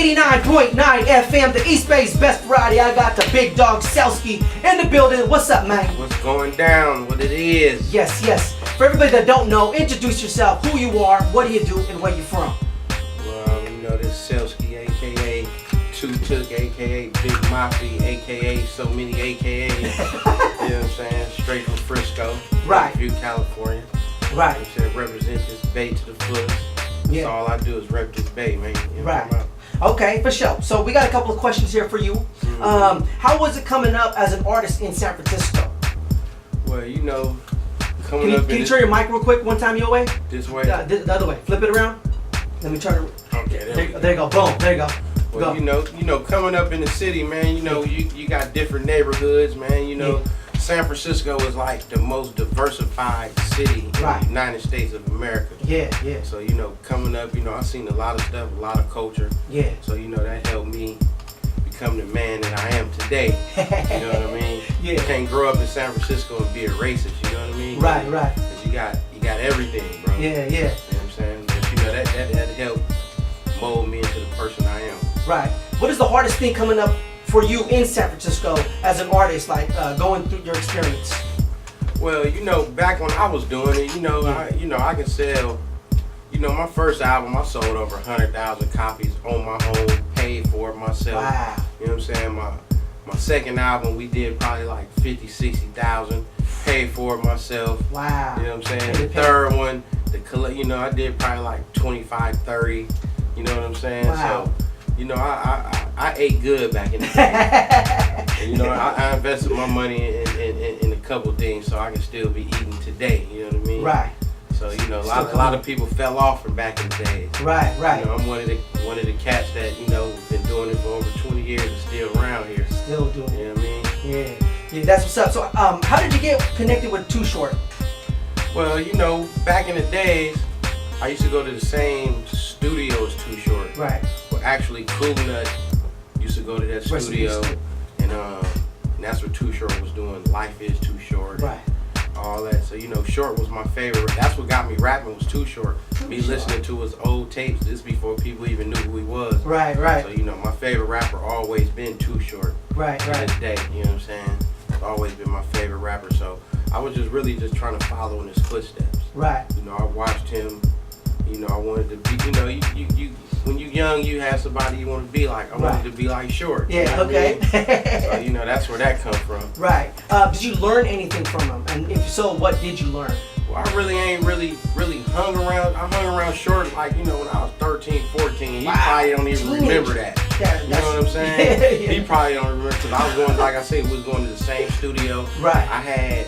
89.9 FM, the East Bay's best variety. I got the big dog Cellski in the building. What's up, man? What's going down? What it is? Yes, yes. For everybody that don't know, introduce yourself, who you are, what do you do, and where you from. Well, you know, this Cellski, a.k.a. Two Took, a.k.a. Big Mafia, a.k.a. so many a.k.a. You know what I'm saying? Straight from Frisco. Right. View, California. Right. You know what I'm saying? Represent this bay to the fullest. Yeah. That's all I do is rep this bay, man. You know Right. what I'm talking Okay, for sure. So we got a couple of questions here for you. Mm-hmm. How was it coming up as an artist in San Francisco? about? Well, you know, Can you turn your mic real quick one time your way? this way. The other way. Flip it around. Let me turn it. Okay, There you go. Boom. There you go. Well, Go. you know, coming up in the city, man, you know, you got different neighborhoods, man. You know, San Francisco is like the most diversified city in Right. the United States of America. Yeah, yeah, So, you know, coming up, you know, I've seen a lot of stuff, a lot of culture. yeah. So, you know, that helped me become the man that I am today. You know what I mean? Yeah. You can't grow up in San Francisco and be a racist, you know what I mean? Right, right. 'Cause you got everything, bro. Yeah, yeah. You know what I'm saying? But, you know, that helped mold me into the person I am. Right. What is the hardest thing coming up for you in San Francisco as an artist, like going through your experience? Well, you know, back when I was doing it, you know, I can sell. You know, my first album, I sold over 100,000 copies on my own, paid for it myself. Wow. You know what I'm saying? My second album, we did probably like 50, 60,000, paid for it myself. Wow. You know what I'm saying? The third one, you know, I did probably like 25, 30. You know what I'm saying? Wow. So, you know, I ate good back in the day. And, you know, I invested my money in a couple things so I can still be eating today. You know what I mean? Right. So, you know, a lot of people fell off from back in the days. Right, right. You know, I'm one of the cats that, you know, been doing it for over 20 years and still around here. Still doing You it. know what I mean? Yeah. Yeah, that's what's up. So, how did you get connected with Too Short? Well, you know, back in the days, I used to go to the same studio as Too Short. Right. Well, actually, Cool Nut used to go to that Rest in studio, peace. and that's what Too Short was doing. Life is Too Short. Right. All that. So, you know, Short was my favorite. That's what got me rapping was Too Short. Me listening to his old tapes. This before people even knew who he was. Right, right. So, you know, my favorite rapper always been Too Short. Right, To right. this day, you know what I'm saying? It's always been my favorite rapper. So I was just really just trying to follow in his footsteps. Right. You know, I watched him. You know, I wanted to be. You know, you when you're young, you have somebody you want to be like. I wanted to be like Short. Yeah, you know what I mean? okay. So, you know, that's where that come from. Right. Did you learn anything from him? And if so, what did you learn? Well, I really ain't really hung around. I hung around Short like, you know, when I was 13, 14. He probably don't even remember that. Yeah, You know what I'm saying? Yeah, yeah. He probably don't remember because I was going, like I said, we was going to the same studio. Right. I had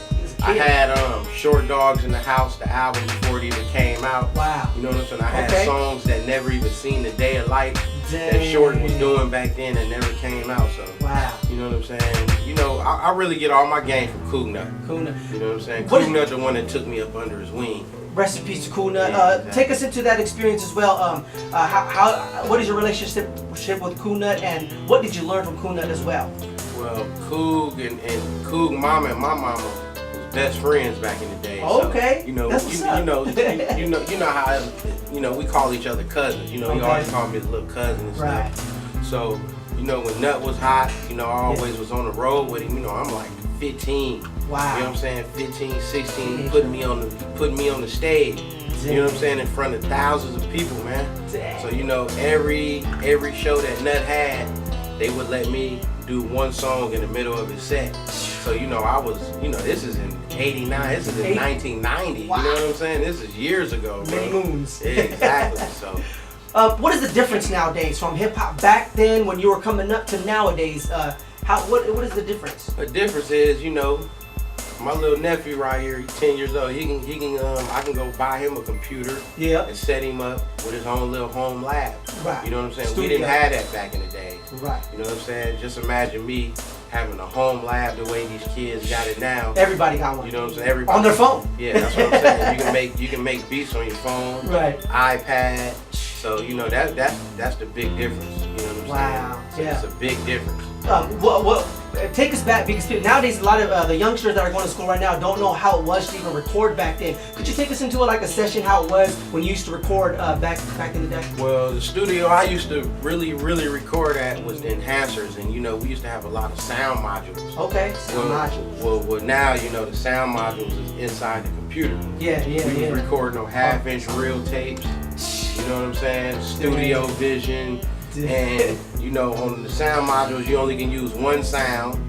Short Dogs in the House, the album before it even came out. Wow. You know what I'm saying? I had Okay. songs that never even seen the day of light that Dang. Short was doing back then that never came out. So, Wow. you know what I'm saying? You know, I really get all my game from Cool Nut. Cool Nut. You know what I'm saying? What Cool is- Nut the one that took me up under his wing. Rest in peace to Cool Nut. Yeah, exactly. Take us into that experience as well. What is your relationship with Cool Nut, and what did you learn from Cool Nut as well? Well, Coog and Coog mama and my mama was best friends back in the day. Okay. So, you know, That's what's up. you know how, you know, we call each other cousins. You know, he Okay. always called me his little cousin and Right. stuff. So, you know, when Nut was hot, you know, I always was on the road with him. You know, I'm like 15. Wow. You know what I'm saying? 15, 16, putting me on the stage. You know what I'm saying? In front of thousands of people, man. Dang. So, you know, every show that Nut had, they would let me do one song in the middle of his set. So, you know, I was, you know, this is in 89, this is in 1990. Wow. You know what I'm saying? This is years ago, bro. Many moons. Exactly. So, What is the difference nowadays from hip hop back then when you were coming up to nowadays? What is the difference? the difference is, you know, my little nephew right here, he's 10 years old. I can go buy him a computer Yeah. and set him up with his own little home lab. Right. You know what I'm saying? Studio. We didn't have that back in the days. Right. You know what I'm saying? Just imagine me having a home lab the way these kids got it now. Everybody got one. You know what I'm saying? Everybody On their phone. Yeah, that's what I'm saying. You can make beats on your phone, Right. iPad. So, you know, that's the big difference. You know what I'm what I'm Wow. saying? So Yeah. it's a big difference. Well, take us back because nowadays a lot of the youngsters that are going to school right now don't know how it was to even record back then. Could you take us into like a session how it was when you used to record back in the day? Well, the studio I used to really record at was the enhancers, and you know we used to have a lot of sound modules. Okay, sound modules. Well, now you know the sound modules is inside the computer. Yeah. We was recording on half-inch reel tapes. You know what I'm saying? Studio Vision. And you know, on the sound modules, you only can use one sound.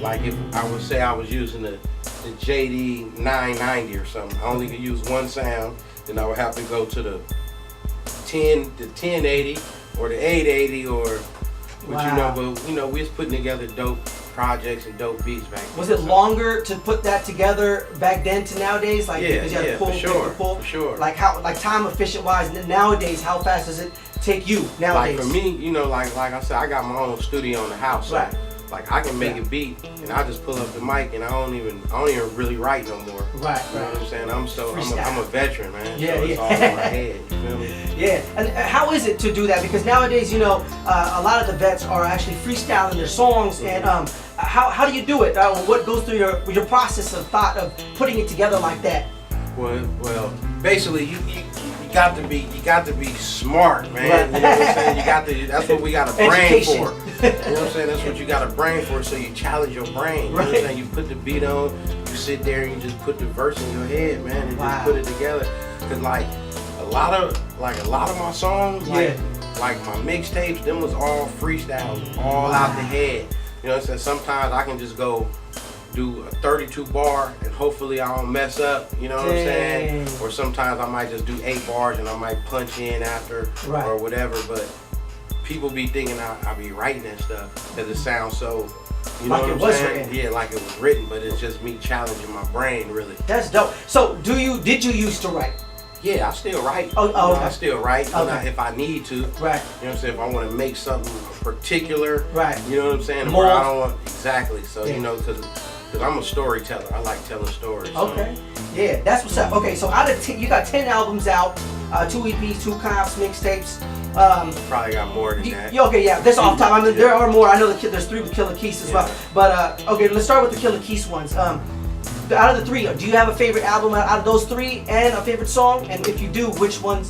Like if I would say I was using the JD 990 or something, I only could use one sound. Then I would have to go to the 1080 or the 880 or. Wow. But you know, we was putting together dope projects and dope beats back then. Was it longer to put that together back then to nowadays? Like yeah, because you had to pull, for sure. Like how, like time efficient wise. Nowadays, how fast does it take you nowadays? Like for me, you know, like I said, I got my own studio in the house. So Right. like I can make a beat and I just pull up the mic and I don't even really write no more. Right. You know what I'm saying? I'm a veteran, man. Yeah, so it's all in my head. You feel me? Yeah, and how is it to do that? Because nowadays, you know, a lot of the vets are actually freestyling their songs, and how do you do it? What goes through your process of thought of putting it together like that? Well, basically, you got to be smart, man. Right. You know what I'm saying? That's what we got a brain Education. for. You know what I'm saying? That's what you got a brain for. So you challenge your brain. You know what I'm saying? You put the beat on, you sit there and you just put the verse in your head, man, and just put it together. Cause like a lot of my songs, like my mixtapes, them was all freestyles, all out the head. You know what I'm saying? Sometimes I can just go do a 32 bar and hopefully I don't mess up, you know what I'm saying? Or sometimes I might just do 8 bars and I might punch in after or whatever, but people be thinking I be writing that stuff because it sounds so, you know like what I'm saying? Written. Yeah, like it was written, but it's just me challenging my brain, really. That's dope. So did you used to write? Yeah, I still write. Oh, okay. I still write if I need to. Right. You know what I'm saying? If I want to make something particular. Right. You know what I'm saying? Mold. Where I don't want exactly. So you know, because I'm a storyteller. I like telling stories. Okay. Yeah, that's what's up. Okay, so out of you got 10 albums out, 2 EPs, 2 comps, mixtapes. Probably got more than that. Okay, yeah, that's off top. I mean, there are more. I know there's 3 with Killer Keys as well. But okay, let's start with the Killer Keys ones. Out of the 3, do you have a favorite album out of those 3 and a favorite song? And if you do, which one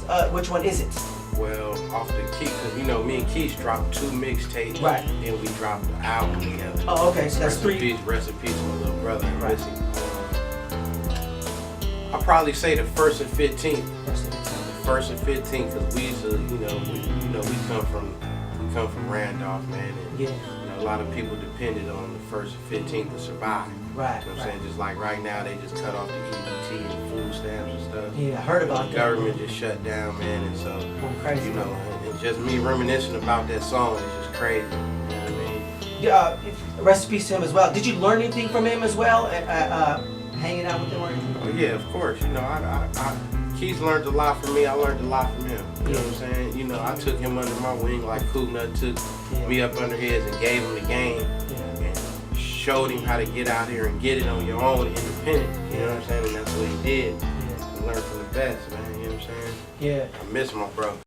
is it? Well, off the Keys, because you know, me and Keys dropped 2 mixtapes. Right. Then we dropped the album together. Oh, okay, so that's 3. Rest in peace, my little brother. Right. I'll probably say the 1st and 15th. The 1st and 15th, because we used to, we come from Randolph, man. And, you know, a lot of people depended on the 1st and 15th to survive. Right. You know what I'm saying? Just like right now, they just cut off the EBT and food stamps and stuff. Yeah, I heard about that. The government just shut down, man, and so, crazy. you know, and just me reminiscing about that song is just crazy. You know what I mean? Yeah, rest in peace to him as well. Did you learn anything from him as well? Hanging out with him or anything? Oh yeah, of course. You know, Keith learned a lot from me. I learned a lot from him. You know what I'm saying? You know, I took him under my wing like Cool Nut took me up under his and gave him the game and showed him how to get out here and get it on your own, independent. You know what I'm saying? And that's what he did. He learned from the best, man. You know what I'm saying? Yeah. I miss my bro.